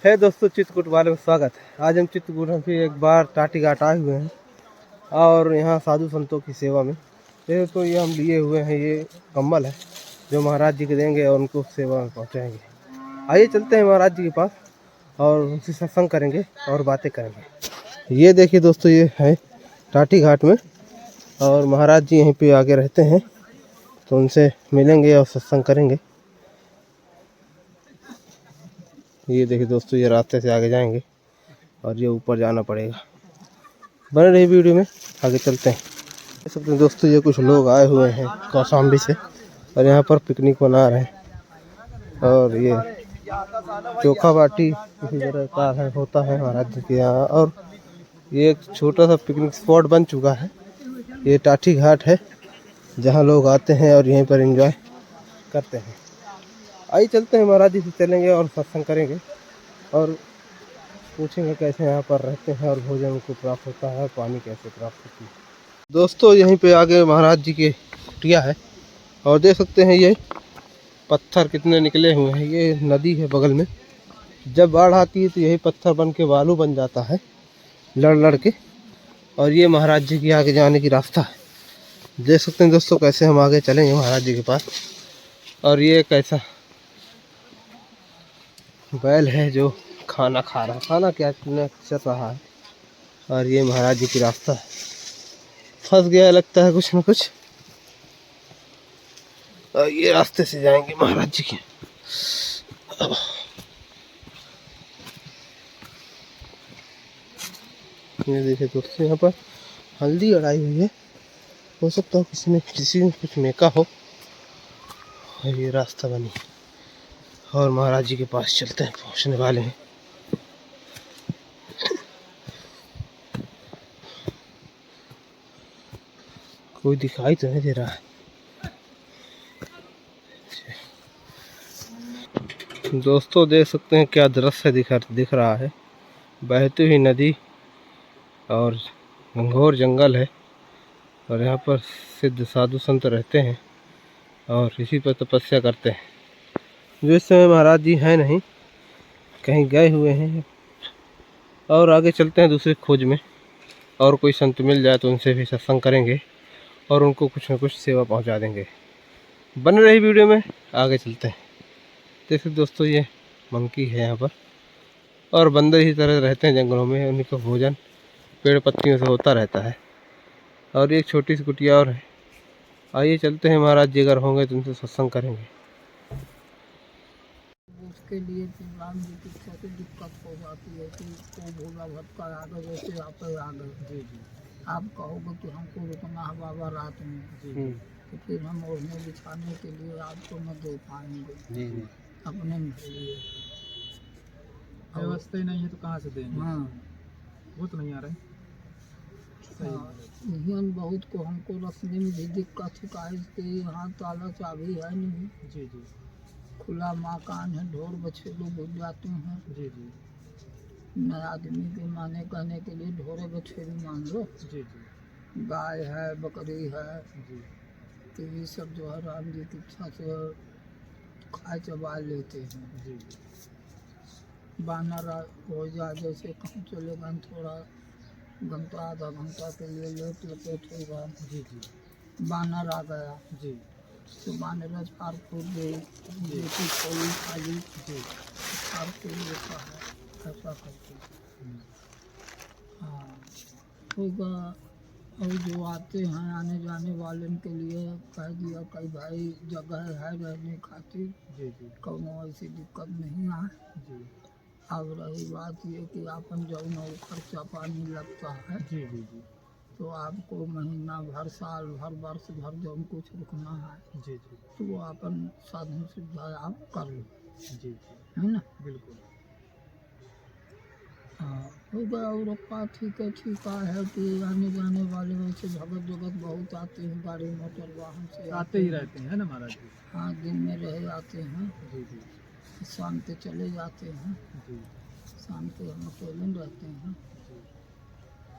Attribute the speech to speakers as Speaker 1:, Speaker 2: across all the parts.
Speaker 1: है दोस्तों, चित्रकूट वाले में स्वागत है। आज हम चित्रकूट में फिर एक बार टाटी घाट आए हुए हैं और यहाँ साधु संतों की सेवा में। तो ये हम लिए हुए हैं, ये कम्बल है जो महाराज जी को देंगे और उनको सेवा में पहुँचाएंगे। आइए चलते हैं महाराज जी के पास और उनसे सत्संग करेंगे और बातें करेंगे। ये देखिए दोस्तों, ये है टाटी घाट में और महाराज जी यहीं पे आगे रहते हैं, तो उनसे मिलेंगे और सत्संग करेंगे। ये देखिए दोस्तों, ये रास्ते से आगे जाएंगे और ये ऊपर जाना पड़ेगा। बने रही वीडियो में, आगे चलते हैं। देख सकते हैं दोस्तों, ये कुछ लोग आए हुए हैं कौशाम्बी से और यहाँ पर पिकनिक मना रहे हैं। और ये चोखा बाटी इसी तरह का है, होता है महाराज जी के यहाँ। और ये एक छोटा सा पिकनिक स्पॉट बन चुका है। ये टाटी घाट है जहाँ लोग आते हैं और यहीं पर एंजॉय करते हैं। आइए चलते हैं, महाराज जी से चलेंगे और सत्संग करेंगे और पूछेंगे कैसे यहाँ पर रहते हैं और भोजन उनको प्राप्त होता है, पानी कैसे प्राप्त होती है। दोस्तों यहीं पे आगे महाराज जी की कुटिया है और देख सकते हैं ये पत्थर कितने निकले हुए हैं। ये नदी है बगल में, जब बाढ़ आती है तो यही पत्थर बन के बालू बन जाता है लड़ लड़ के। और ये महाराज जी की आगे जाने की रास्ता है। देख सकते हैं दोस्तों कैसे हम आगे चलेंगे महाराज जी के पास। और ये कैसा बैल है जो खाना खा रहा है, खाना क्या चल रहा है। और ये महाराज जी की रास्ता है, फंस गया लगता है कुछ न कुछ। और ये रास्ते से जाएंगे महाराज जी के। ये देखिए दोस्तों, यहाँ पर हल्दी अड़ाई हुई है, हो सकता हो किसी ने कुछ मेका हो। और ये रास्ता बनी और महाराज जी के पास चलते हैं, पहुँचने वाले हैं। कोई दिखाई तो नहीं दे रहा है। दोस्तों देख सकते हैं क्या दृश्य दिख रहा है। बहती हुई नदी और घंघोर जंगल है और यहाँ पर सिद्ध साधु संत रहते हैं और इसी पर तपस्या करते हैं। जो इस समय महाराज जी हैं नहीं, कहीं गए हुए हैं। और आगे चलते हैं दूसरी खोज में, और कोई संत मिल जाए तो उनसे भी सत्संग करेंगे और उनको कुछ न कुछ सेवा पहुंचा देंगे। बन रही वीडियो में, आगे चलते हैं। जैसे दोस्तों ये मंकी है यहाँ पर, और बंदर ही तरह रहते हैं जंगलों में, उनका भोजन पेड़ पत्तियों से होता रहता है। और एक छोटी सी कुटिया और है। आइए चलते हैं, महाराज जी अगर होंगे तो उनसे सत्संग करेंगे।
Speaker 2: उसके लिए फिर राम जी की छोटी दिक्कत हो जाती है कि तो भोला भटका आ गए, जैसे आप आ गए। जी जी, आप कहोगे कि हमको रुकना है बाबा रात में। जी, तो फिर हम ओढ़ने बिछाने के लिए आपको न दे पाएंगे। जी जी, अपने लिए
Speaker 3: व्यवस्था ही नहीं है तो कहाँ से देंगे।
Speaker 2: हाँ,
Speaker 3: वो तो नहीं आ रहा है।
Speaker 2: यही बहुत को हमको रखने में भी दिक्कत है, काहे कि यहाँ ताला चाबी है नहीं।
Speaker 3: जी जी,
Speaker 2: खुला मकान है, ढोर बछड़े लोग उठ जाते हैं।
Speaker 3: जी जी,
Speaker 2: न आदमी के माने कहने के लिए ढोरे बछड़े मान लो। जी जी, गाय है, बकरी है। जी, तो ये सब जो है राम जी की इच्छा से खाए चबा लेते हैं। जी, बानर हो जाए, जैसे कहीं चले गए थोड़ा घंटा आधा घंटा के लिए लेट लपेट हो गया। जी जी, बानर आ गया। जी, तो बानर फाड़ फूट गई, रोटी खोली खाली। जी, फाड़ फूट लेता है ऐसा करके। हाँ, होगा। और जो आते हैं आने जाने वाले के लिए कह दिया कई भाई जगह है रहने खातिर। जी जी, कौनो ऐसी दिक्कत नहीं है। जी, अब रही बात ये कि आपन जो न खर्चा पानी लगता है। जी जी जी, तो आपको महीना भर, साल भर, वर्ष भर जो कुछ रुकना है। जी जी, तो वो अपन साधन सुविधा आप कर लो। जी जी, है ना, बिल्कुल। हाँ, होगा। और बात ठीक है कि आने जाने वाले वैसे भगत जगत बहुत आते हैं, गाड़ी मोटर वाहन से
Speaker 3: आते ही रहते हैं ना महाराज जी।
Speaker 2: हाँ, दिन में रहे आते हैं।
Speaker 3: जी जी,
Speaker 2: शाम के चले जाते हैं।
Speaker 3: जी,
Speaker 2: शाम के हम अकेले रहते हैं।
Speaker 3: जी,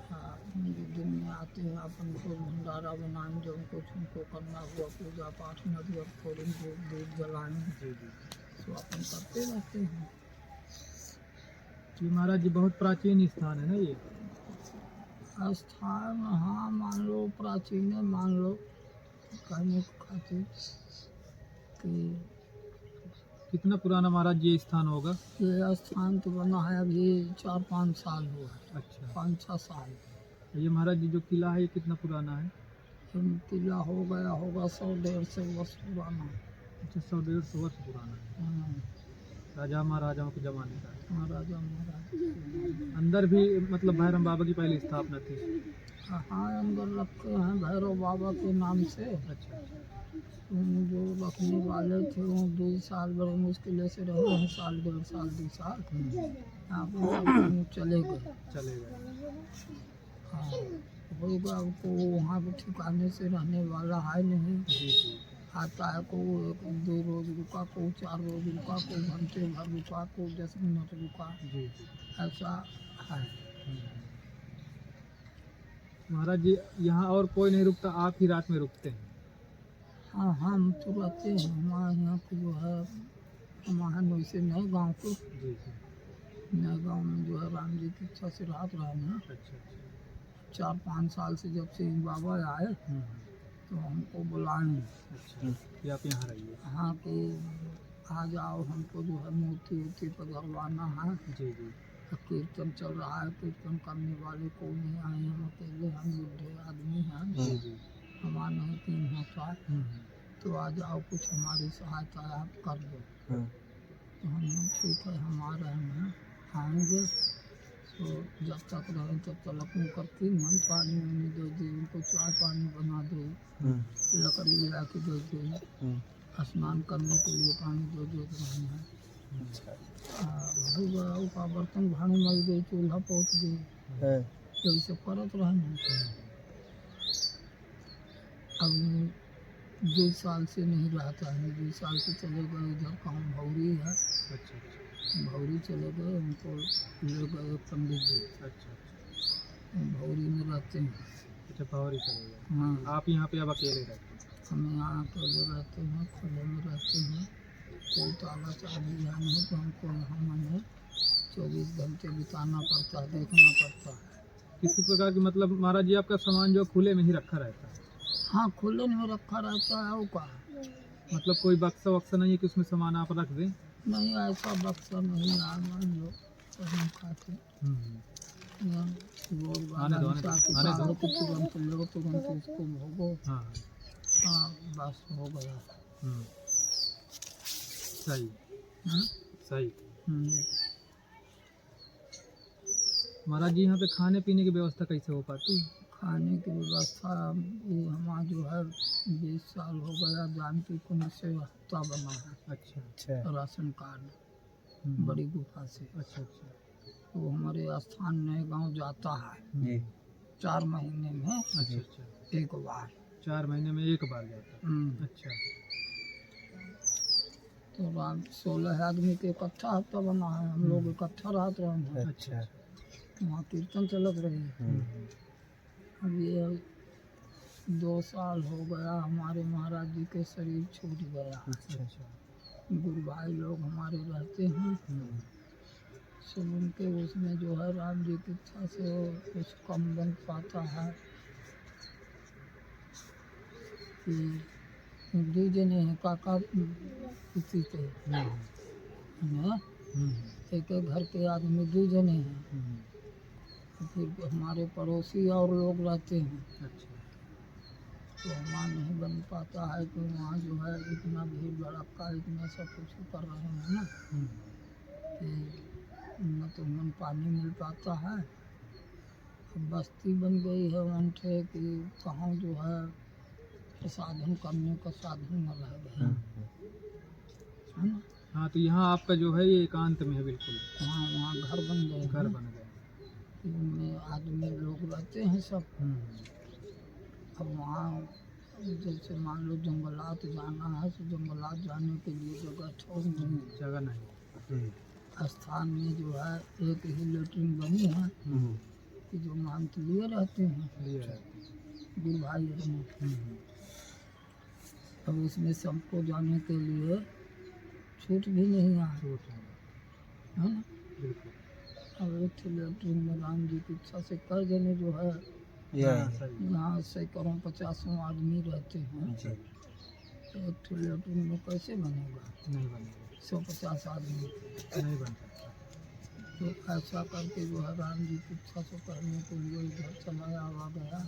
Speaker 2: हाँ, दिन में आते हैं, अपन को भंडारा बनाएं, जो कुछ उनको करना हुआ पूजा पाठ नदियों फोड़ें, दूध जलाएं। जी जी, तो अपन करते रहते हैं।
Speaker 3: ये महाराज जी बहुत प्राचीन स्थान है ना ये?
Speaker 2: स्थान हाँ मान लो प्राचीन है, मान लो कहने को खातिर कि
Speaker 3: कितना पुराना महाराज जी ये स्थान होगा?
Speaker 2: ये स्थान तो बना है अभी 4-5 साल हुआ है,
Speaker 3: अच्छा।
Speaker 2: 5-6 साल।
Speaker 3: ये महाराज जी जो किला है ये कितना पुराना है?
Speaker 2: किला हो गया होगा 100-150 वर्ष पुराना।
Speaker 3: अच्छा, 100-150 वर्ष पुराना है।
Speaker 2: हाँ,
Speaker 3: राजा महाराजाओं के जमाने का है।
Speaker 2: महाराजा महाराज
Speaker 3: अंदर भी मतलब भैरव बाबा की पहली स्थापना थी?
Speaker 2: हाँ अंदर रखे हैं भैरव बाबा के नाम से।
Speaker 3: अच्छा।
Speaker 2: जो रखने वाले थे वो 2 साल बड़े मुश्किल से रहे हैं, 1.5 साल 2 साल यहाँ पे चले गए।
Speaker 3: चले गए।
Speaker 2: हाँ होगा को वहाँ पे ठिकाने से रहने वाला है नहीं।
Speaker 3: जी जी।
Speaker 2: आता है को 1-2 रोज रुका, को 4 रोज रुका, को घंटे भर रुका, को 10 मिनट रुका,
Speaker 3: जी जी।
Speaker 2: ऐसा है।
Speaker 3: महाराज जी यहाँ और कोई नहीं रुकता, आप ही रात में रुकते हैं?
Speaker 2: हाँ हम तो रहते हैं हमारे यहाँ के जो है हमारे वैसे नए गांव को,
Speaker 3: जी जी।
Speaker 2: नए गांव में जो है राम जी की इच्छा से रात रहे हैं।
Speaker 3: अच्छा।
Speaker 2: 4-5 साल से जब से बाबा आए तो हमको बुलाए।
Speaker 3: अच्छा, ये आप यहाँ रहिए।
Speaker 2: हाँ कि आ जाओ, हमको जो है मूर्ति वूर्ति पर धरवाना है।
Speaker 3: जी जी।
Speaker 2: तो कीर्तन चल रहा है, कीर्तन करने वाले को नहीं आए, हम अकेले हम बुढ़े आदमी हैं,
Speaker 3: जी जी।
Speaker 2: हमारा नहीं तीन होता है, तो आ जाओ कुछ हमारी सहायता आप कर दो। तो हम ठीक है हम आ रहे हैं, आएंगे तो जब तक रहे तब तक करती हम पानी वानी दे दे, उनको चाय पानी बना दे, लकड़ी ला के दे दे, स्नान करने के लिए पानी दे दे रहे हैं। बहू का बर्तन भाड़े मर गई, चूल्हा पहुँच गई, यही सब करत रहे। अब 2 साल से नहीं रहता है, 2 साल से चले गए इधर काम भौरी है।
Speaker 3: अच्छा।
Speaker 2: भौरी चले गए, उनको ले गए पंडित जी।
Speaker 3: अच्छा।
Speaker 2: भौरी में रहते हैं।
Speaker 3: अच्छा, भौरी चले गए।
Speaker 2: हाँ
Speaker 3: आप यहाँ पे अब अकेले रहते हैं?
Speaker 2: हम यहाँ अकेले रहते हैं, खुले में रहते हैं, कोई ताला चाबी यहाँ नहीं, तो हमको यहाँ हमें 24 घंटे बिताना पड़ता है, देखना पड़ता है।
Speaker 3: किसी प्रकार की मतलब महाराज जी आपका सामान जो खुले में ही रखा रहता है?
Speaker 2: हाँ खुले में रखा रहता है। वो का
Speaker 3: मतलब कोई बक्सा वक्सा नहीं है कि उसमें सामान आप रख दें?
Speaker 2: नहीं ऐसा बक्सा नहीं है, मान लो तो हम खाते
Speaker 3: आने दो, आने दो।
Speaker 2: तुरंत लो, तुरंत इसको भोगो।
Speaker 3: हाँ।
Speaker 2: हाँ बस हो गया।
Speaker 3: सही।
Speaker 2: हाँ?
Speaker 3: सही।
Speaker 2: हम्म।
Speaker 3: महाराज जी यहाँ पे खाने पीने की व्यवस्था कैसे हो पाती है?
Speaker 2: खाने की व्यवस्था ये हमारा जो है 20 साल हो गया जानकी कुंड से हफ्ता बना है।
Speaker 3: अच्छा।
Speaker 2: राशन कार्ड बड़ी गुफा से।
Speaker 3: अच्छा।
Speaker 2: तो हमारे स्थान नए गांव जाता है 4 महीने में
Speaker 3: अच्छा।
Speaker 2: एक बार।
Speaker 3: 4 महीने में एक बार जाता है? अच्छा।
Speaker 2: तो 16 आदमी के इकट्ठा हफ्ता बना है, हम लोग इकट्ठा रात रहे हैं।
Speaker 3: अच्छा।
Speaker 2: वहाँ कीर्तन चलत रही है। अब ये 2 साल हो गया हमारे महाराज जी के शरीर छूट गया।
Speaker 3: अच्छा।
Speaker 2: गुरु भाई लोग हमारे रहते हैं, सब उनके उसमें जो है राम जी की इच्छा से कुछ कम बन पाता है कि 2 जने हैं काका किसी के हैं, एक घर के आदमी 2 जने हैं, फिर हमारे पड़ोसी और लोग रहते हैं।
Speaker 3: अच्छा।
Speaker 2: तो वहाँ नहीं बन पाता है कि वहाँ जो है इतना भीड़ भड़का इतना सब कुछ कर रहे हैं ना कि न तो मन पानी मिल पाता है। अब बस्ती बन गई है वहाँ कि कहाँ जो है साधन करने का साधन न रह गया है ना।
Speaker 3: हाँ, तो यहाँ आपका जो है ये एकांत में है बिल्कुल?
Speaker 2: हाँ वहाँ घर बन गए,
Speaker 3: घर बन गए,
Speaker 2: इनमें आदमी लोग रहते हैं सब। अब वहाँ जैसे मान लो जंगलात जाना है तो जंगलात जाने के लिए जगह ठोक नहीं,
Speaker 3: जगह नहीं।
Speaker 2: स्थान में जो है एक ही लेटरिन बनी है कि जो मांग लिए रहते हैं गुरु भाई हैं। अब उसमें सबको जाने के लिए छूट भी नहीं है, है ना। एक ठो लेटरिन में राम जी की इच्छा से कई जने जो है
Speaker 3: हाँ, सही।
Speaker 2: यहाँ सैकड़ों 50 आदमी रहते हैं,
Speaker 1: जी
Speaker 2: तो एक ठो लेटरिन में कैसे बनेगा?
Speaker 3: नहीं बनेगा,
Speaker 2: 150 आदमी।
Speaker 3: नहीं बन सकता।
Speaker 2: तो ऐसा करके जो है राम जी की इच्छा से करने के लिए इधर समय आ गया।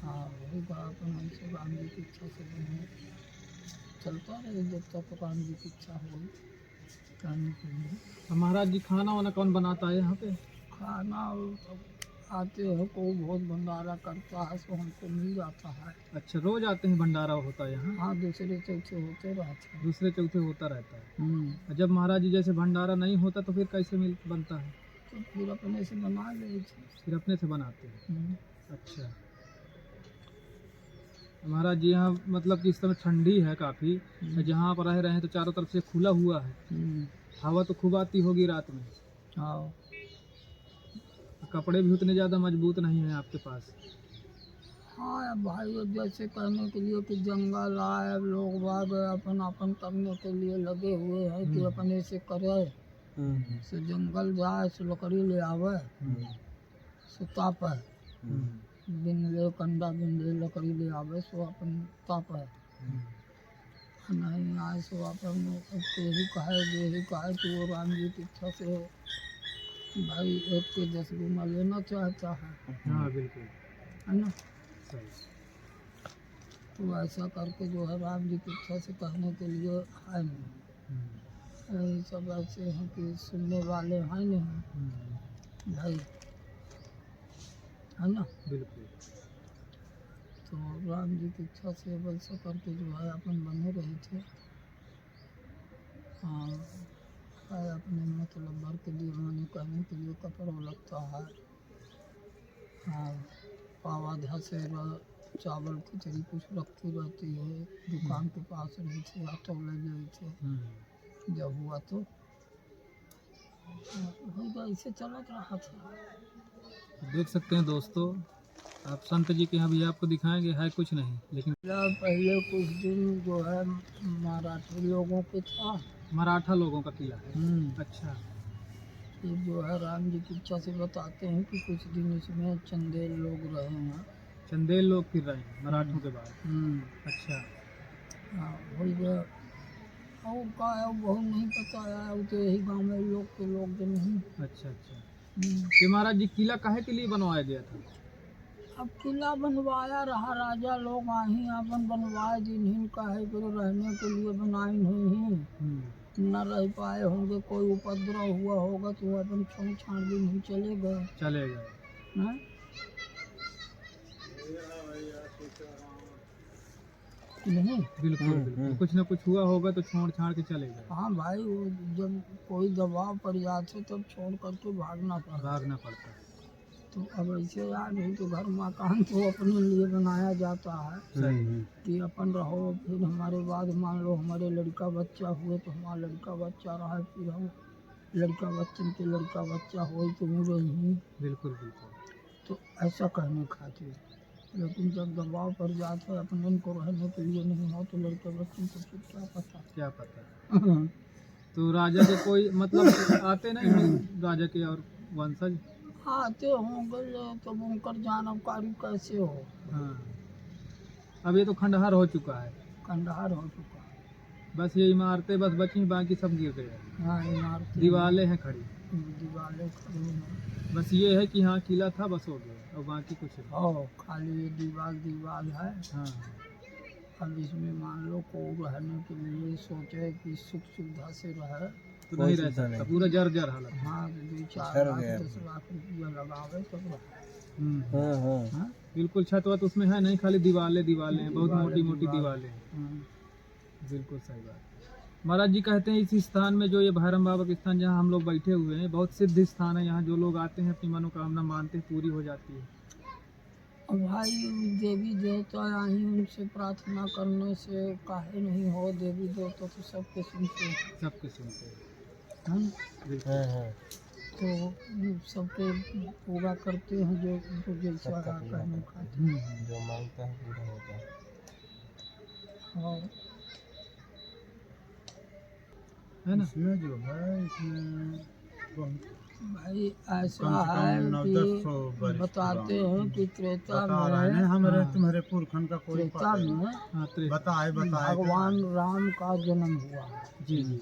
Speaker 2: हाँ वही बात हमसे राम जी की इच्छा से बने, चलता रहे जब तक राम जी की इच्छा हो करने के लिए।
Speaker 3: तो महाराज जी खाना वाना कौन बनाता है यहाँ पे?
Speaker 2: खाना आते हैं, कोई बहुत भंडारा करता है सो हमको मिल जाता है।
Speaker 3: अच्छा, रोज आते हैं भंडारा होता है यहाँ?
Speaker 2: हाँ दूसरे चौथे होते रहते हैं।
Speaker 3: दूसरे चौथे होता रहता है।
Speaker 2: हम्म।
Speaker 3: जब महाराज जी जैसे भंडारा नहीं होता तो फिर कैसे मिल बनता है?
Speaker 2: तो फिर अपने से बना ले थे।
Speaker 3: फिर अपने से बनाते हैं।
Speaker 2: हम्म।
Speaker 3: अच्छा, महाराज जी यहाँ मतलब कि इस समय ठंडी है काफ़ी, जहाँ आप रह रहे हैं तो चारों तरफ से खुला हुआ है,
Speaker 2: हम्म।
Speaker 3: हवा तो खूब आती होगी रात में।
Speaker 2: हाँ
Speaker 3: कपड़े भी उतने ज़्यादा मजबूत नहीं हैं आपके पास।
Speaker 2: हाँ अब भाई अब जैसे कहने के लिए कि जंगल आए, अब लोग बाग अपन अपन करने के लिए लगे हुए हैं कि अपने से करे, सो जंगल जाए सो लकड़ी ले आवे, सो ताप है, बिन ले कंडा बिन ले लकड़ी ले आवे सो अपन ताप है। नहीं आए सो अपन यही कहे कि वो राम जी की इच्छा से भाई एक के 10 गुना लेना चाहता है।
Speaker 3: हाँ बिल्कुल
Speaker 2: है ना?
Speaker 3: सही।
Speaker 2: तो ऐसा करके जो है राम जी की इच्छा से कहने के लिए है नहीं। यही सब ऐसे हैं कि सुनने वाले हैं नहीं भाई, है ना?
Speaker 3: बिल्कुल।
Speaker 2: तो राम जी की इच्छा से वैसा करके जो है अपन बने रहे थे। हाँ है अपने मतलब भर के लिए माने कहने के लिए कपड़ा लगता है। हाँ पावा धसे चावल खिचड़ी कुछ रखती रहती है, दुकान के पास रही थे, ऑटो ले गए थे जब हुआ तो वही ऐसे चलत रहा था।
Speaker 3: देख सकते हैं दोस्तों, आप संत जी के यहाँ भी आपको दिखाएंगे, है कुछ नहीं लेकिन
Speaker 2: पहले कुछ दिन जो है मराठी लोगों के था।
Speaker 3: मराठा लोगों का किला है। अच्छा,
Speaker 2: फिर जो है राम जी की इच्छा से बताते हैं कि कुछ दिन इसमें चंदेल लोग रहे हैं।
Speaker 3: चंदेल लोग फिर रहे हैं मराठों के बाद। अच्छा,
Speaker 2: हाँ वही जो और का है वो बहुत नहीं पता है, वो तो यही गाँव में लोग के लोग जो नहीं।
Speaker 3: अच्छा। ये महाराज जी किला काहे के लिए बनवाया गया था?
Speaker 2: अब किला बनवाया रहा, राजा लोग आही अपन बनवाए जिन्हीं का है फिर रहने के लिए बनाई नहीं, न रह पाए होंगे, कोई उपद्रव हुआ होगा तो अपन छोड़ छाड़ भी नहीं चले गए।
Speaker 3: चले गए।
Speaker 2: हैं? नहीं
Speaker 3: बिल्कुल कुछ ना कुछ हुआ होगा तो छोड़ छाड़ के चले गए।
Speaker 2: हाँ भाई वो जब कोई दबाव पड़ जाते तब छोड़ करके भागना पड़ता।
Speaker 3: है।
Speaker 2: तो अब ऐसे यार नहीं तो घर मकान तो अपने लिए बनाया जाता है कि अपन रहो, फिर हमारे बाद मान लो हमारे लड़का बच्चा हुए तो हमारा लड़का बच्चा रहा, फिर हम लड़का बच्चन के लड़का बच्चा हो तो रही।
Speaker 3: बिल्कुल।
Speaker 2: तो ऐसा कहने खातिर, लेकिन जब दबाव पड़ जाता है अपन को रहने के लिए नहीं हो तो लड़के बच्चन को फिर क्या पता।
Speaker 3: तो राजा के कोई मतलब आते नहीं हैं राजा के और वंशज?
Speaker 2: आते होंगे तो उनकर जानकारी कैसे हो।
Speaker 3: हाँ, अब ये तो खंडहर हो चुका है,
Speaker 2: खंडहर हो चुका है।
Speaker 3: बस ये इमारतें बस बची, बाकी सब गिर गए।
Speaker 2: हाँ इमारतें
Speaker 3: दीवारें हैं खड़ी,
Speaker 2: दीवारें खड़ी हैं।
Speaker 3: बस ये है कि हाँ किला था बस हो गया, और बाकी कुछ नहीं।
Speaker 2: हो खाली ये दीवार है।
Speaker 3: हाँ,
Speaker 2: अब इसमें मान लो को रहने के लिए सोचे कि सुख सुविधा से रहे
Speaker 3: तो नहीं रह सकता, पूरा जर हालत।
Speaker 2: हाँ 2-4 लाख 10 लाख रुपया लगावे तब रहे। हाँ?
Speaker 3: बिल्कुल, छत वत उसमें है नहीं, खाली दीवारें हैं, बहुत मोटी मोटी दीवारें हैं। बिल्कुल सही बात। महाराज जी कहते हैं इस स्थान में जो ये भैरम बाबा के स्थान जहाँ हम लोग बैठे हुए हैं बहुत सिद्ध स्थान है, यहाँ जो लोग आते हैं अपनी मनोकामना मानते हैं पूरी हो जाती है।
Speaker 2: और भाई देवी देवता आई उनसे प्रार्थना करने से काहे नहीं हो, देवी देवता तो सबके सुनते हैं। तो सबके पूरा करते हैं जो जैसा कहने खाते
Speaker 1: जो मांगता है पूरा होता है।
Speaker 2: हाँ
Speaker 3: है ना?
Speaker 2: इसमें जो है इसमें भाई ऐसा है कि बताते हैं कि त्रेता में
Speaker 3: हमारे तुम्हारे पुरखन का
Speaker 2: त्रेता में
Speaker 3: बताए
Speaker 2: भगवान राम का जन्म हुआ है।
Speaker 3: जी जी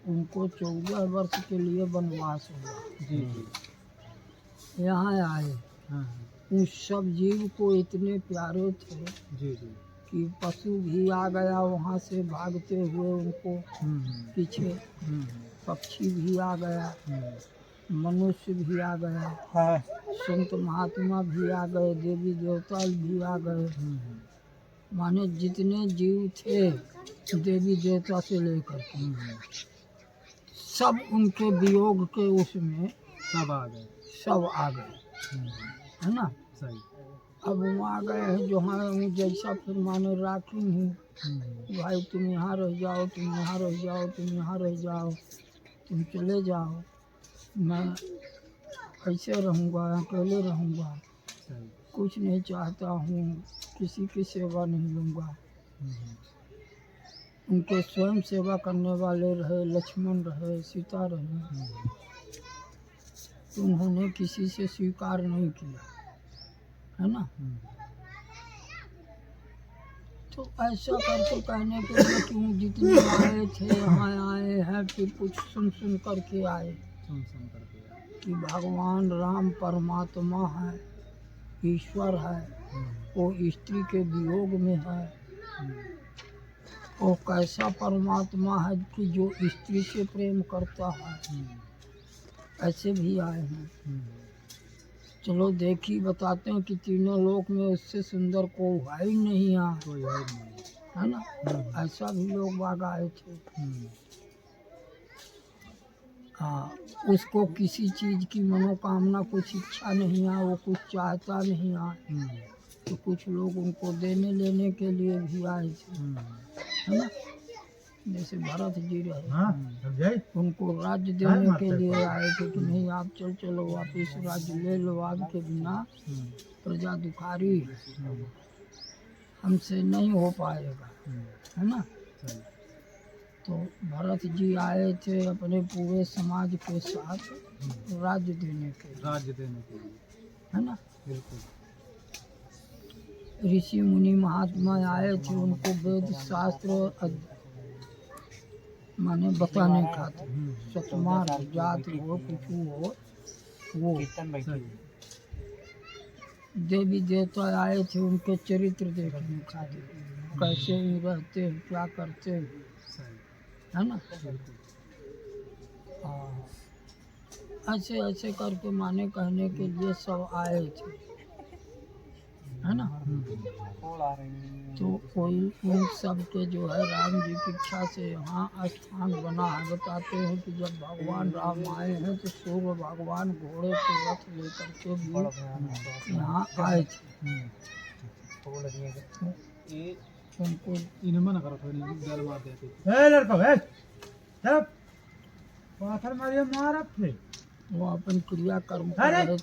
Speaker 2: उनको 14 वर्ष के लिए वनवास हुआ।
Speaker 3: जी जी
Speaker 2: यहाँ आए,
Speaker 3: हाँ
Speaker 2: उस सब जीव को इतने प्यारे थे
Speaker 3: जी जी
Speaker 2: कि पशु भी आ गया वहाँ से भागते हुए उनको पीछे, पक्षी भी आ गया, मनुष्य भी आ गया, संत महात्मा भी आ गए, देवी देवता भी आ गए। माने जितने जीव थे देवी देवता से लेकर के सब उनके वियोग के उसमें
Speaker 3: सब आ गए
Speaker 2: सब आ गए, है ना।
Speaker 3: सही
Speaker 2: अब वहाँ गए हैं जो हाँ जैसा फिर माने राखी हूँ, भाई तुम यहाँ रह जाओ, तुम यहाँ रह जाओ, तुम यहाँ रह जाओ, तुम चले जाओ, मैं ऐसे रहूँगा, अकेले रहूँगा,
Speaker 3: सही
Speaker 2: कुछ नहीं चाहता हूँ, किसी की सेवा नहीं लूँगा। उनके स्वयं सेवा करने वाले रहे, लक्ष्मण रहे, सीता रहे, तो उन्होंने किसी से स्वीकार नहीं किया, है ना। तो ऐसा करके कहने के लिए क्यों जितने आए थे यहाँ आए हैं, फिर कुछ सुन सुन करके आए
Speaker 3: सुन करके
Speaker 2: कि भगवान राम परमात्मा है, ईश्वर है, वो स्त्री के वियोग में है। वो कैसा परमात्मा है कि जो स्त्री से प्रेम करता है, ऐसे भी आए हैं। चलो देखी बताते हैं कि तीनों लोक में उससे सुंदर कोई है ही नहीं यहाँ,
Speaker 3: कोई है नहीं
Speaker 2: है ना। ऐसा भी लोग बाग आए थे। हाँ, उसको किसी चीज की मनोकामना, कुछ इच्छा नहीं है, वो कुछ चाहता नहीं है, तो कुछ लोग उनको देने लेने के लिए भी आए थे, है ना। जैसे भरत जी रहे, उनको राज्य देने के लिए आए थे कि नहीं आप चलो वापिस राज्य ले लो, आपके बिना प्रजा दुखारी, हमसे नहीं हो पाएगा, है ना। तो भरत जी आए थे अपने पूरे समाज के साथ राज्य देने के लिए, है ना।
Speaker 3: बिल्कुल
Speaker 2: ऋषि मुनि महात्मा आए थे, उनको वेद शास्त्र माने बताने खातिर, सतमार जात हो कुछ हो वो। देवी देवता आए थे उनके चरित्र देखने खातिर, कैसे ही रहते हैं, क्या करते हैं, है ना। ऐसे ऐसे करके माने कहने के लिए सब आए थे, है ना। तो कोई उन सब के जो है राम जी की इच्छा से यहाँ स्थान बना है। बताते हैं कि जब भगवान राम आए हैं तो सूर्य भगवान घोड़े पे रथ लेकर के भी यहाँ आए थे। उनको
Speaker 3: इन्हें करो थोड़ी गल मार देते
Speaker 2: वो अपन क्रिया कर्म कर रहे थे,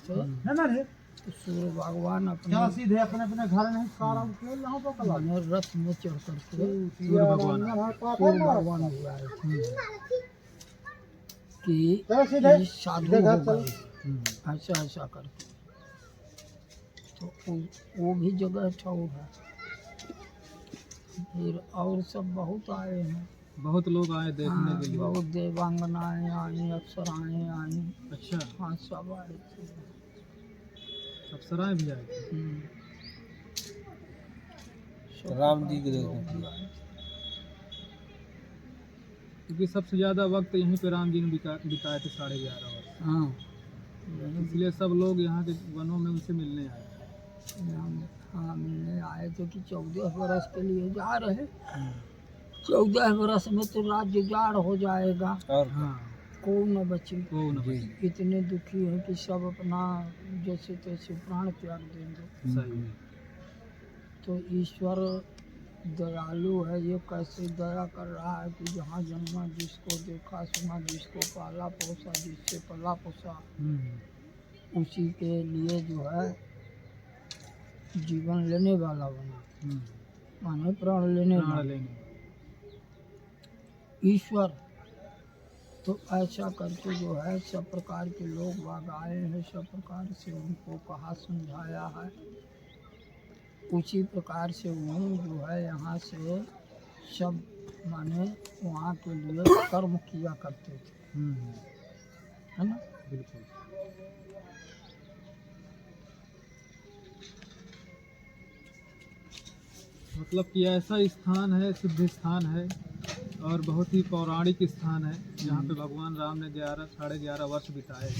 Speaker 2: तो सूर्य भगवान अपने
Speaker 3: सीधे अपने अपने घर नहीं सारा
Speaker 2: मैंने रथ में चढ़ करके
Speaker 3: सूर्य भगवान
Speaker 2: भी आए थे कि साधु हो गए, ऐसा ऐसा करके। तो वो भी जगह ठौर है। फिर और सब बहुत आए हैं,
Speaker 3: बहुत लोग आए देखने के लिए।
Speaker 2: बहुत देवांगनाएं आई, अप्सराएं आई।
Speaker 3: अच्छा
Speaker 2: हाँ सब आए थे,
Speaker 3: अप्सराएं भी आए थे।
Speaker 1: राम जी के देखने,
Speaker 3: क्योंकि सबसे ज्यादा वक्त यहीं पे राम जी ने बिताए थे 11.5 वर्ष।
Speaker 2: हाँ
Speaker 3: इसलिए सब लोग यहाँ के वनों में उनसे मिलने आए।
Speaker 2: हाँ मिलने आए थे कि 14 वर्ष के लिए जा रहे, 14 वर्ष में तो राज्य जाड़ हो जाएगा
Speaker 1: और
Speaker 3: हाँ
Speaker 2: को न बचे।
Speaker 3: जी
Speaker 2: इतने दुखी हैं कि सब अपना जैसे तैसे प्राण त्याग देंगे।
Speaker 3: सही है।
Speaker 2: तो ईश्वर दयालु है, ये कैसे दया कर रहा है कि जहाँ जन्मा जिसको देखा सुना, जिसको पाला पोसा, जिससे पला पोसा, उसी के लिए जो है जीवन लेने वाला बना, माने प्राण लेने वाला। ईश्वर तो ऐसा करके जो है सब प्रकार के लोग बाग आए हैं, सब प्रकार से उनको कहा समझाया है। उसी प्रकार से वो जो है यहाँ से सब माने वहाँ के लिए कर्म किया करते थे, है ना।
Speaker 3: बिल्कुल। मतलब कि ऐसा स्थान है, सिद्ध स्थान है और बहुत ही पौराणिक स्थान है जहाँ पे भगवान राम ने 11.5 वर्ष बिताए।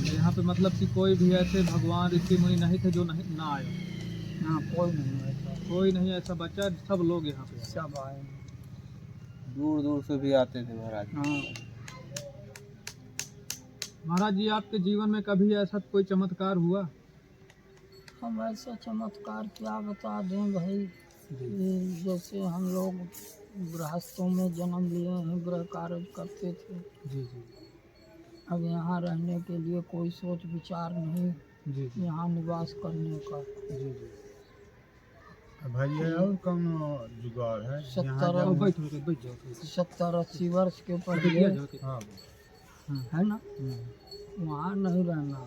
Speaker 3: यहाँ पे मतलब कि कोई भी ऐसे भगवान ऋषि मुनि नहीं थे जो नहीं ना आए।
Speaker 2: हाँ, कोई नहीं ऐसा बच्चा, सब लोग यहाँ पे
Speaker 1: सब आए, दूर दूर से भी आते थे महाराज।
Speaker 2: हाँ।
Speaker 3: महाराज जी, आपके जीवन में कभी ऐसा कोई चमत्कार हुआ?
Speaker 2: हम ऐसा चमत्कार क्या बता दें भाई, जैसे हम लोग गृहस्थों में जन्म लिए हैं, गृह कार्य करते थे।
Speaker 3: जी जी
Speaker 2: अब यहाँ रहने के लिए कोई सोच विचार नहीं,
Speaker 3: जी जी
Speaker 2: यहाँ निवास करने का।
Speaker 3: जी जी।
Speaker 4: भैया और कौन जुगाड़ है?
Speaker 2: 70-80 वर्ष के पहले,
Speaker 4: हाँ,
Speaker 2: है ना, वहाँ नहीं रहना।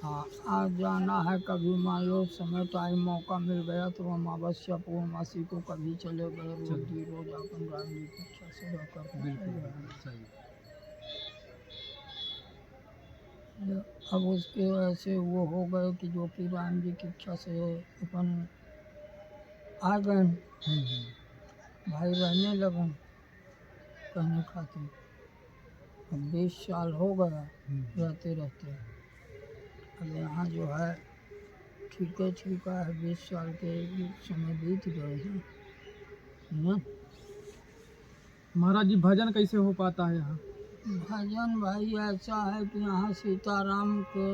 Speaker 2: हाँ, आ जाना है कभी, मान लो समय टाइम मौका मिल गया तो हम अवश्य पूर्णमासी को कभी चले गए, रोज अपन राम की इच्छा से रहकर। अब उसके ऐसे वो हो गए कि जो कि राम जी की इच्छा से अपन आ गए भाई, रहने लगन कहने खातिर। अब 20 साल हो गया रहते रहते। अब यहाँ जो है ठीक है 20 साल के समय बीत गए हैं ना।
Speaker 3: महाराज जी, भजन कैसे हो पाता है यहाँ?
Speaker 2: भजन भाई ऐसा है कि यहाँ सीताराम के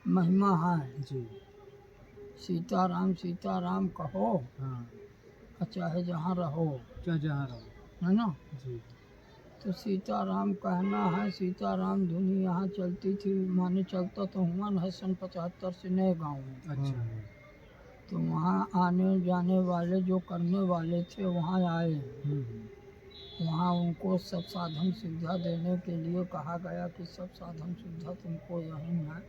Speaker 2: महिमा है
Speaker 3: जी।
Speaker 2: सीताराम कहो,
Speaker 3: हाँ।
Speaker 2: चाहे जहाँ रहो,
Speaker 3: क्या जहाँ रहो,
Speaker 2: है ना।
Speaker 3: जी।
Speaker 2: तो सीताराम कहना है, सीताराम धुनी यहाँ चलती थी, माने चलता तो हुआ है सन 75 से नए गाँव में।
Speaker 3: अच्छा।
Speaker 2: तो वहाँ आने जाने वाले जो करने वाले थे वहाँ आए, वहाँ उनको सब साधन सुविधा देने के लिए कहा गया कि सब साधन सुविधा तुमको यहीं है,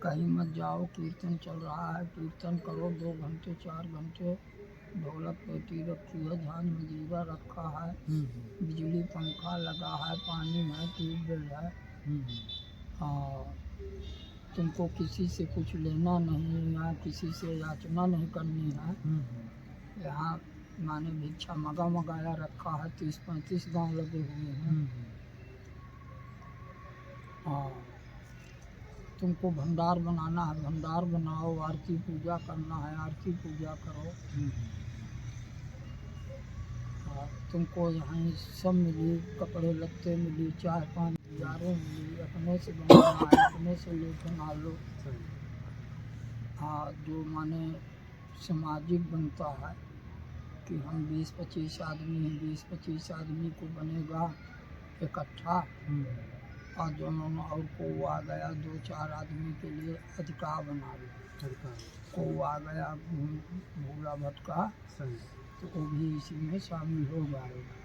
Speaker 2: कहीं मत जाओ, कीर्तन चल रहा है, कीर्तन करो 2 घंटे 4 घंटे, ढोलक पेटी रखी है, झांझ मजीरा रखा है, बिजली पंखा लगा है, पानी है, ट्यूबवेल है, और तुमको किसी से कुछ लेना नहीं, या किसी से याचना नहीं करनी है। यहाँ माने भिक्षा मंगाया रखा है, 30-35 गांव लगे हुए हैं। हाँ, तुमको भंडार बनाना है, भंडार बनाओ, आरती पूजा करना है, आरती पूजा करो। हाँ, तुमको यहाँ सब मिली, कपड़े लत्ते मिली, चाय पानी गुजारे मिली, अपने से बनाना है, अपने से लेकर ना लो। हाँ, जो माने सामाजिक बनता है कि हम 20-25 आदमी हैं, 20-25 आदमी को बनेगा इकट्ठा, और दोनों और को आ गया 2-4 आदमी के लिए अधिका बना लो, को आ गया भूला भटका, तो वो भी इसी में शामिल हो जाएगा।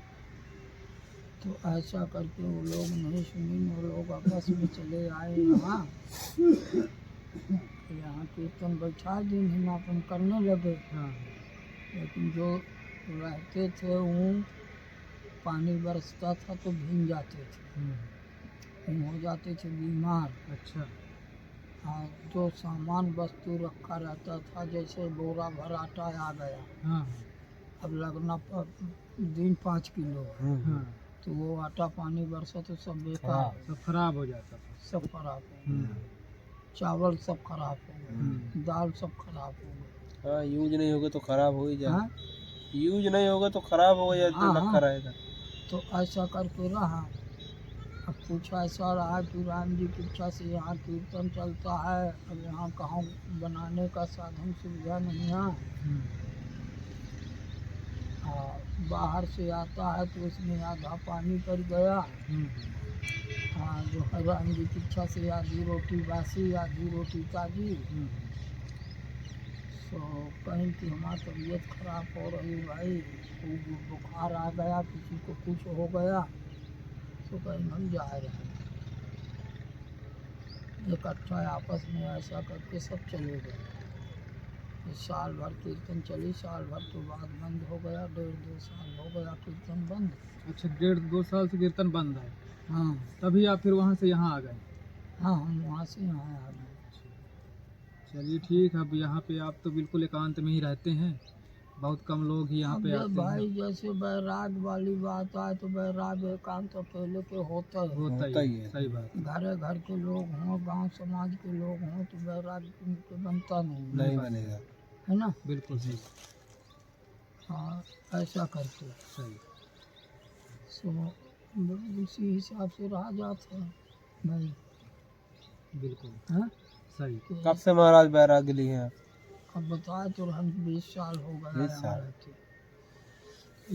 Speaker 2: तो ऐसा करके वो लोग नहीं सुनी, वो लोग आपस में चले आए यहाँ कीर्तन बैठा दिन हिमापन करने लगे। लेकिन जो रहते थे वो पानी बरसता था तो भीग जाते थे, हो जाते थे बीमार।
Speaker 3: अच्छा।
Speaker 2: हाँ, जो सामान वस्तु रखा रहता था, जैसे बोरा भर आटा आ गया, अब लगना दिन 5 किलो, तो वो आटा पानी बरसा तो सब बेकार,
Speaker 3: सब खराब हो जाता था,
Speaker 2: सब खराब हो गया, चावल सब खराब हो गया, दाल सब खराब हो गया।
Speaker 1: हाँ, यूज नहीं होगा तो खराब हो ही जाएगा।
Speaker 2: हाँ?
Speaker 1: यूज नहीं होगा तो खराब हो जाए, तो रखा रहेगा।
Speaker 2: तो ऐसा करके रहा। अब कुछ ऐसा रहा कि राम जी की इच्छा से यहाँ कीर्तन चलता है, अब यहाँ कहाँ बनाने का साधन सुविधा नहीं है। बाहर से आता है तो उसमें आधा पानी पड़ गया। हाँ, जो है राम जी की इच्छा से आधी रोटी बासी, आधी रोटी ताजी, सो कहीं कि हमारी तबीयत खराब हो रही भाई, खूब बुखार आ गया, किसी को कुछ हो गया, तो कहीं हम जा रहे हैं इकट्ठा आपस में ऐसा करके सब चले गए। इस साल भर कीर्तन चली, साल भर के बाद बंद हो गया, 1.5-2 साल हो गया कीर्तन बंद।
Speaker 3: अच्छा, 1.5-2 साल से कीर्तन बंद है।
Speaker 2: हाँ
Speaker 3: तभी आप फिर वहाँ से यहाँ आ गए।
Speaker 2: हाँ, हम वहाँ से यहाँ आ गए।
Speaker 3: चलिए ठीक है। अब यहाँ पे आप तो बिल्कुल एकांत में ही रहते हैं, बहुत कम लोग ही यहाँ
Speaker 2: अब
Speaker 3: पे
Speaker 2: जब
Speaker 3: आते
Speaker 2: भाई
Speaker 3: हैं।
Speaker 2: जैसे बैराग वाली बात आए तो बैराग एकांत अकेले के होता है।
Speaker 3: होता ही है, सही बात।
Speaker 2: घर घर के लोग हों, गांव समाज के लोग हों तो बैराग के बनता नहीं,
Speaker 1: नहीं बनेगा।
Speaker 2: है ना।
Speaker 3: बिल्कुल सही।
Speaker 2: हाँ, ऐसा करके
Speaker 3: सही।
Speaker 2: सो उसी हिसाब से रहा जाता है भाई।
Speaker 3: बिल्कुल
Speaker 2: हाँ,
Speaker 3: सही।
Speaker 2: तो
Speaker 1: कब से महाराज बैराग लिए हैं?
Speaker 2: अब बताए तो हम 20 साल हो गया
Speaker 1: 20
Speaker 2: यहाँ
Speaker 1: साल।
Speaker 2: रहते।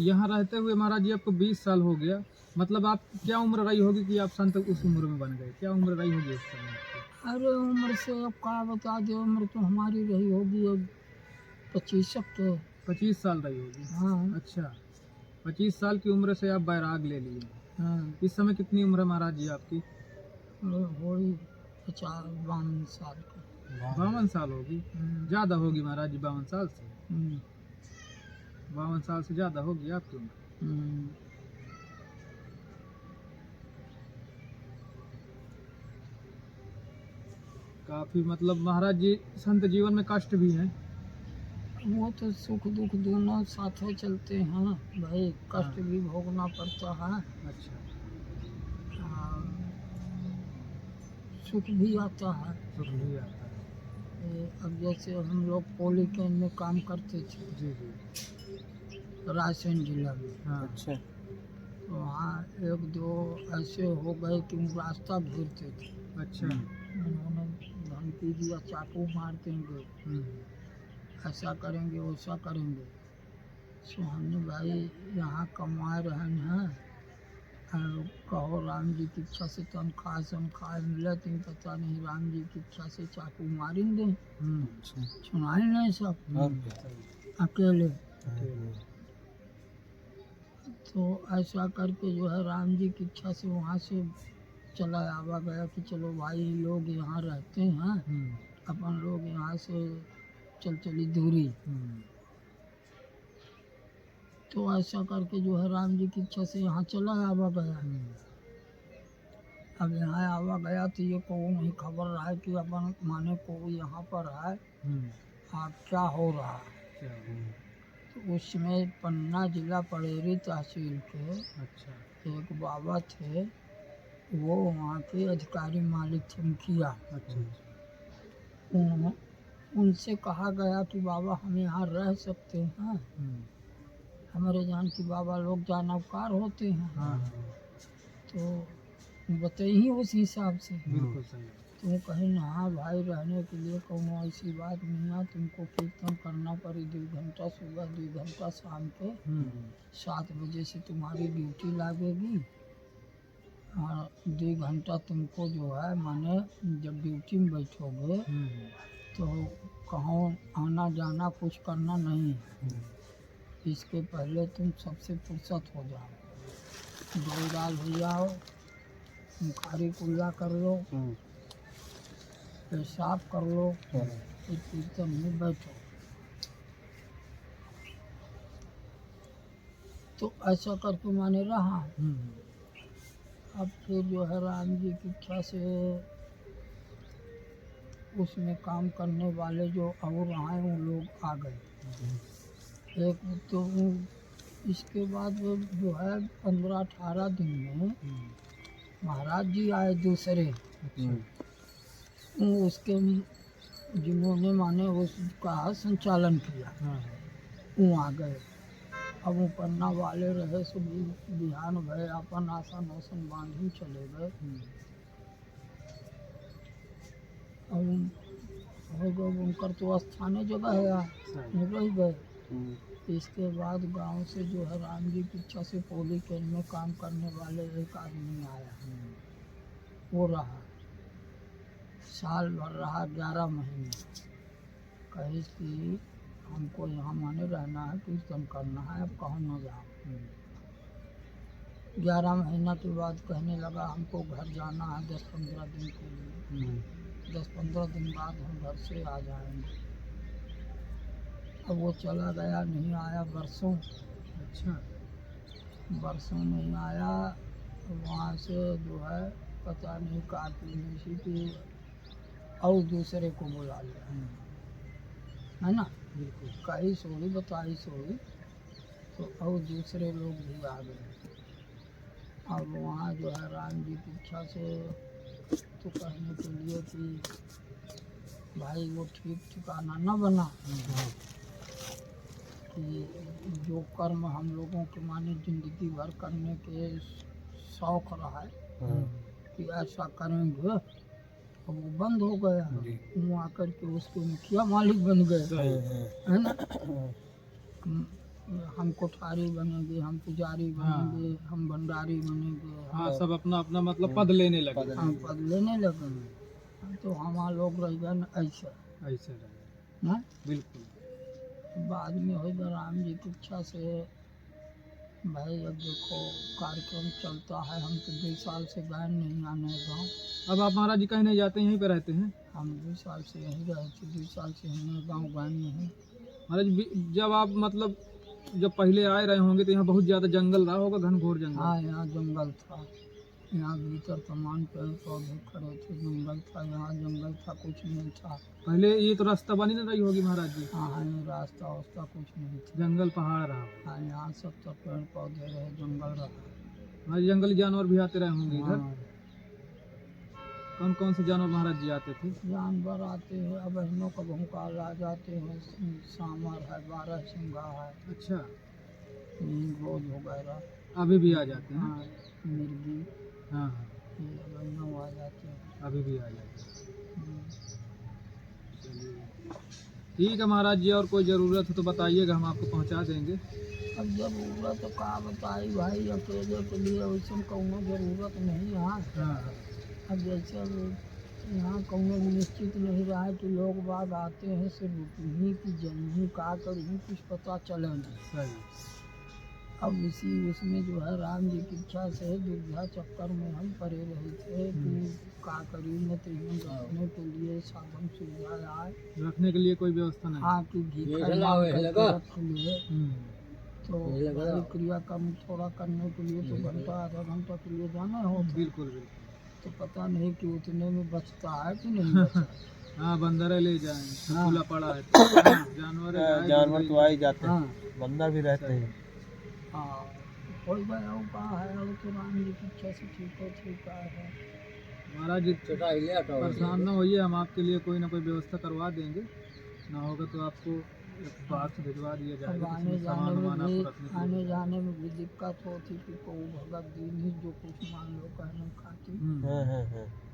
Speaker 3: यहाँ रहते हुए महाराज जी आपको 20 साल हो गया। मतलब आप क्या उम्र रही होगी कि आप संत उस उम्र में बन गए? क्या उम्र रही होगी उस समय आपकी?
Speaker 2: अरे उम्र से अब क्या बता दे, उम्र तो हमारी रही होगी अब 25 के।
Speaker 3: 25 साल रही होगी।
Speaker 2: हाँ
Speaker 3: अच्छा, 25 साल की उम्र से आप बैराग ले लिए।
Speaker 2: हाँ,
Speaker 3: इस समय कितनी उम्र है महाराज जी आपकी?
Speaker 2: वही 52 साल का।
Speaker 3: 52 साल होगी। ज़्यादा होगी महाराज जी 52 साल से।
Speaker 2: हम्म,
Speaker 3: 52 साल से ज़्यादा होगी आपकी उम्र।
Speaker 2: हम्म।
Speaker 3: काफ़ी मतलब महाराज जी संत जीवन में कष्ट भी हैं।
Speaker 2: वो तो सुख दुख दोनों साथ चलते हैं भाई, कष्ट
Speaker 3: हाँ।
Speaker 2: भी भोगना पड़ता है
Speaker 3: अच्छा,
Speaker 2: और सुख भी आता है।
Speaker 3: सुख भी आता है।
Speaker 2: अब जैसे हम लोग पोलीकेन में काम करते थे
Speaker 3: जी जी।
Speaker 2: रायसेन जिला में,
Speaker 3: हाँ।
Speaker 1: अच्छा।
Speaker 2: तो वहाँ 1-2 ऐसे हो गए कि वो रास्ता घेरते थे।
Speaker 3: अच्छा।
Speaker 2: उन्होंने धमकी दिया, चाकू मार देंगे, ऐसा करेंगे वैसा करेंगे। सो हमने भाई यहाँ कमा रहे हैं और कहो राम जी की इच्छा से तनख्वाह मिले, तो पता नहीं राम जी की इच्छा से चाकू मारेंगे,
Speaker 1: अच्छा।
Speaker 2: सुनाई नहीं सब
Speaker 1: और क्या?
Speaker 2: अकेले।
Speaker 1: हम्म।
Speaker 2: तो ऐसा करके जो है राम जी की इच्छा से वहाँ से चला आवा गया कि चलो भाई लोग यहाँ रहते हैं, अपन लोग यहाँ से चली दूरी। तो ऐसा करके जो है राम जी की इच्छा से यहाँ चला आवा गया। अब यहाँ आवा गया तो ये को नहीं खबर रहा है कि अपन माने को यहाँ पर है, आप क्या हो रहा है। तो उसमें पन्ना जिला पड़ेरी तहसील के
Speaker 3: अच्छा।
Speaker 2: एक बाबा थे, वो वहाँ के अधिकारी मालिक थे, मुखिया।
Speaker 3: अच्छा।
Speaker 2: उनसे कहा गया कि बाबा हम यहाँ रह सकते हैं, हमारे जान की बाबा लोग जानवकार होते हैं।
Speaker 3: हाँ।
Speaker 2: तो बताइए उस हिसाब से।
Speaker 3: बिल्कुल सही।
Speaker 2: तुम कहीं नहा भाई रहने के लिए कहूँ ऐसी बात नहीं है, तुमको कीर्तन करना पड़ी 2 घंटा सुबह 2 घंटा शाम के 7 बजे से तुम्हारी ड्यूटी लगेगी और 2 घंटा तुमको जो है माने जब ड्यूटी में बैठोगे तो कहीं आना जाना कुछ करना नहीं है। इसके पहले तुम सबसे फुर्सत हो जाओ, जोईदाल हो जाओ, मुखारी कुल्ला कर लो, पेशाब कर लो, फिर कीर्तन में बैठो। तो ऐसा करके माने रहा। अब फिर जो है राम जी की इच्छा से उसमें काम करने वाले जो और आए वो लोग आ गए। एक तो इसके बाद वो जो है 15-18 दिन में महाराज जी आए दूसरे। उसके जिन्होंने माने उसका संचालन किया, वो आ गए। अब वो पन्ना वाले रहे सो बिहान भय अपन आसन वासन बांधी चले गए। अब हो गए उनकर तो स्थानीय जगह है, रह गए। इसके बाद गांव से जो है राम जी की इच्छा से पोलीकेन में काम करने वाले एक आदमी आया, वो रहा, साल भर रहा, 11 महीने कहे कि हमको यहाँ माने रहना है, कीर्तन करना है, अब कहाँ न जाओ। 11 महीना के बाद कहने लगा हमको घर जाना है 10-15 दिन के लिए, 10-15 दिन बाद हम घर से आ जाएंगे। अब वो चला गया, नहीं आया बरसों।
Speaker 3: अच्छा।
Speaker 2: बरसों नहीं आया, वहाँ से जो है पता नहीं काट लेने से कि और दूसरे को बुला लिया, है ना।
Speaker 3: बिल्कुल।
Speaker 2: कही सोई बताई सोई, तो और दूसरे लोग भी आ गए। अब वहाँ जो है राम जी की इच्छा से तो कहने के लिए कि भाई वो ठीक ठिकाना न बना कि जो कर्म हम लोगों के माने जिंदगी भर करने के शौक रहा है कि ऐसा करेंगे, अब वो बंद हो गया। वो आकर के उसके मुखिया मालिक बन गए, है ना। हम कोठारी बनेंगे, हम पुजारी बनेंगे, हम भंडारी बनेंगे।
Speaker 3: हाँ, सब अपना अपना मतलब पद लेने लगे।
Speaker 2: हम पद लेने लगे, तो हमारे लोग रह गए ऐसा
Speaker 3: ऐसे रहे।
Speaker 2: ना।
Speaker 3: बिल्कुल।
Speaker 2: बाद में हो गया राम जी की इच्छा से, भाई अब देखो कार्यक्रम चलता है, हम तो 2 साल से गए नहीं आने गाँव।
Speaker 3: अब आप महाराज जी कहीं नहीं जाते, यहीं पे रहते हैं?
Speaker 2: हम 2 साल से यहीं रहे थे, 2 साल से हमने गाँव गए नहीं।
Speaker 3: महाराज जब आप मतलब जब पहले आए रहे होंगे तो यहाँ बहुत ज़्यादा जंगल रहा होगा, घनघोर जंगल।
Speaker 2: हाँ, यहाँ जंगल था, यहाँ भीतर तमाम पेड़ पौधे खड़े थे, जंगल था, यहाँ जंगल था, कुछ नहीं था।
Speaker 3: पहले ये तो रास्ता बनी नहीं रही होगी महाराज जी?
Speaker 2: हाँ, यहाँ रास्ता वास्ता कुछ नहीं था,
Speaker 3: जंगल पहाड़ रहा।
Speaker 2: हाँ, यहाँ सब तो पेड़ पौधे रहे, जंगल रहा।
Speaker 3: महाराज जंगली जानवर भी आते रहे होंगे इधर?
Speaker 2: हाँ,
Speaker 3: कौन कौन से जानवर महाराज जी आते थे?
Speaker 2: जानवर आते हैं, अब बहनों का भूकाल आ जाते हैं, सांवर है, 12 सिंघा है,
Speaker 3: अच्छा।
Speaker 2: रोज वगैरह
Speaker 3: अभी भी आ जाते हैं?
Speaker 2: हाँ, मिर्गी,
Speaker 3: हाँ,
Speaker 2: ये बहनों आ जाते हैं।
Speaker 3: अभी भी आ जाते हैं।
Speaker 2: हम्म।
Speaker 3: चलिए ठीक है महाराज जी, और कोई ज़रूरत हो तो बताइएगा, हम आपको पहुंचा देंगे।
Speaker 2: अब जरूरत तो का बताई भाई, अकेले के लिए वैसे कौनो जरूरत नहीं यहाँ।
Speaker 3: हाँ।
Speaker 2: अब जैसे यहाँ कौनो निश्चित नहीं रहा है कि लोग बाग आते हैं सिर्फ रुकही की जन्ही का करी, कुछ पता चले नहीं।
Speaker 3: सही।
Speaker 2: अब इसी उसमें जो है राम जी की इच्छा से दुविधा चक्कर में हम पड़े रहे थे कि का करी न तो रखने के लिए साधन सुविधा आए,
Speaker 3: रखने के लिए कोई व्यवस्था नहीं?
Speaker 2: हाँ कि घी रख लिए, तो भाई क्रियाक्रम थोड़ा करने के लिए तो घंटा आधा घंटा के लिए जाना होता।
Speaker 3: बिल्कुल बिल्कुल।
Speaker 2: तो पता नहीं कि उतने में बचता है कि नहीं बचता।
Speaker 3: हाँ, बंदर ले जाएं,
Speaker 2: हाँ।
Speaker 3: खुला पड़ा है तो। हाँ,
Speaker 1: जानवर तो आ ही जाते हैं,
Speaker 2: हाँ,
Speaker 1: बंदर भी रहते हैं।
Speaker 2: हाँ, कोई गया कहा है, और तो राम जी की इच्छा से ठीक है।
Speaker 3: महाराज जी परेशान न होइए, हम आपके लिए कोई ना कोई व्यवस्था करवा देंगे, ना होगा तो आपको एक बात भिजवा दिया
Speaker 2: अब
Speaker 3: जाएगा,
Speaker 2: आने
Speaker 3: जिसमें सामान वामान आपको रखने के लिए।
Speaker 2: आने जाने में भी दिक्कत होती कि कोई भगत दिन ही जो कुछ मान लो कहने खाती,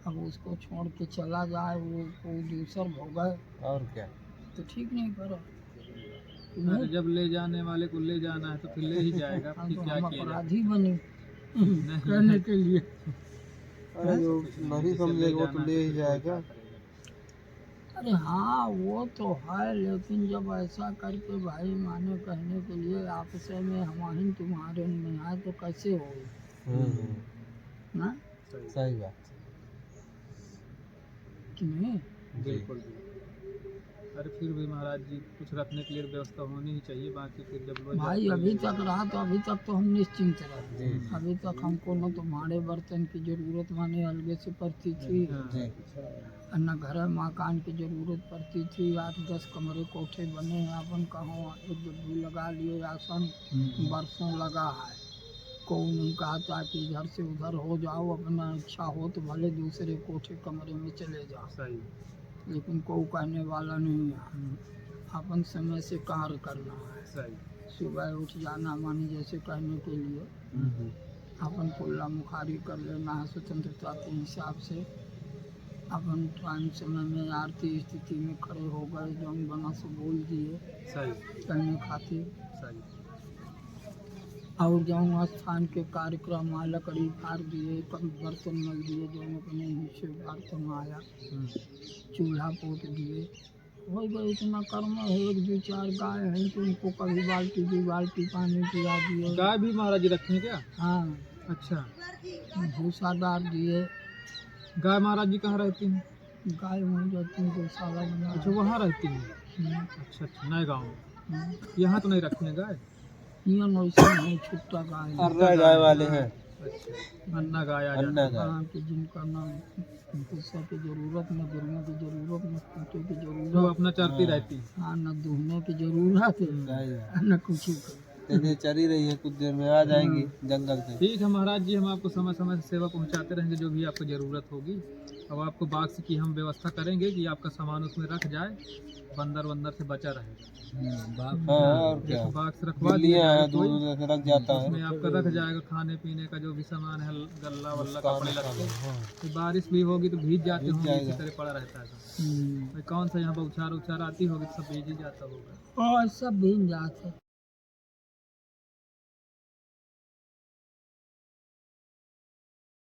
Speaker 2: अब उसको छोड़ के चला जाए, वो कोई दूसर भोगे
Speaker 1: और क्या,
Speaker 2: तो ठीक नहीं करो।
Speaker 3: अरे जब ले जाने वाले को ले जाना है तो फिर ले ही जाएगा,
Speaker 2: हम
Speaker 3: फिर
Speaker 2: तो
Speaker 3: क्या
Speaker 2: हम
Speaker 3: किया जाए?
Speaker 2: अपराधी बने
Speaker 3: नहीं।
Speaker 2: करने के लिए।
Speaker 1: अरे जो नहीं समझेगा वो तो ले ही जाएगा।
Speaker 2: अरे हाँ, वो तो है, लेकिन जब ऐसा करके भाई माने कहने के लिए आपस में हमारी तुम्हारे में आए तो कैसे हो ना।
Speaker 1: सही बात।
Speaker 2: कि नहीं?
Speaker 3: बिल्कुल। अरे फिर भी महाराज जी कुछ रखने के लिए व्यवस्था होनी ही चाहिए, बाकी फिर जब लोग
Speaker 2: भाई अभी तक रहा तो अभी तक तो हम निश्चिंत रहे। अभी तक हमको न तुम्हारे बर्तन की जरूरत माने अलगे से पड़ती थी, न घर मकान की जरूरत पड़ती थी। 8-10 कमरे कोठे बने हैं, अपन कहाँ एक भी लगा लिए आसन, बरसों लगा है। कोई नहीं कहता कि इधर से उधर हो जाओ, अपना इच्छा हो तो भले दूसरे कोठे कमरे में चले जाओ,
Speaker 3: सही।
Speaker 2: लेकिन कोई कहने वाला नहीं है। अपन समय से कार्य करना है,
Speaker 3: सही।
Speaker 2: सुबह उठ जाना माने जैसे कहने के लिए अपन कुल्ला मुखारी कर लेना है स्वतंत्रता के हिसाब से। अपन टाइम समय में आरती स्थिति में खड़े हो गए, जौन बना से बोल दिए
Speaker 3: सही।
Speaker 2: कहने खातिर।
Speaker 3: सही।
Speaker 2: और जौन स्थान के कार्यक्रम आया लकड़ी फाड़ दिए, कभी बर्तन मल दिए, जो अपने हिस्से बर्तन आया, चूल्हा पोत दिए, वही भाई इतना कर्म है, 1 2 4 गाय हैं कि उनको कभी बाल्टी 2 बाल्टी पानी पिला दिए।
Speaker 3: गाय भी महाराज जी रखे हैं क्या?
Speaker 2: हाँ,
Speaker 3: अच्छा,
Speaker 2: भूसा डाल दिए।
Speaker 3: गाय महाराज जी कहाँ रहती हैं?
Speaker 2: गाय वहीं रहती है, गौशाला बना
Speaker 3: अच्छा, वहाँ रहती हैं।
Speaker 2: है।
Speaker 3: अच्छा अच्छा, नए गाँव में। यहाँ तो नहीं रखी हैं गाय?
Speaker 2: यहाँ नौसा नहीं, छुट्टा गाय है।
Speaker 1: अर्रा गाय वाले हैं।
Speaker 3: अच्छा, अन्ना गाय आ जाती है।
Speaker 2: हाँ, कि जिनका नाम भूसा की जरूरत, न गिरने की जरूरत, न खूंटे की
Speaker 3: जो
Speaker 2: जरूरत।
Speaker 3: अपना चरती रहती है।
Speaker 2: हाँ, न दूहने की जरूरत न कुछ।
Speaker 1: चलिए चली रही है, कुछ देर में आ जाएंगी जंगल से।
Speaker 3: ठीक है महाराज जी, हम आपको समय समय से सेवा पहुंचाते रहेंगे, जो भी आपको ज़रूरत होगी। अब आपको बाक्स की हम व्यवस्था करेंगे कि आपका सामान उसमें रख जाए, बंदर वंदर से बचा रहे।
Speaker 1: हाँ और क्या,
Speaker 3: एक बाक्स रखवा
Speaker 1: दिल्ली
Speaker 3: दिया
Speaker 1: है
Speaker 3: जाए
Speaker 1: दूर
Speaker 3: कोई,
Speaker 1: दूर से रख जाता है।
Speaker 3: उसमें आपका रख जाएगा खाने पीने का जो भी सामान है, गल्ला वल्ला, कपड़े लत्ते। तो बारिश भी होगी तो भीग जाते होंगे, इसी तरह पड़ा रहता है सब। भाई कौन सा यहाँ पर उछार उछार आती होगी तो सब भीग ही जाता होगा।
Speaker 2: और सब भीग जाते।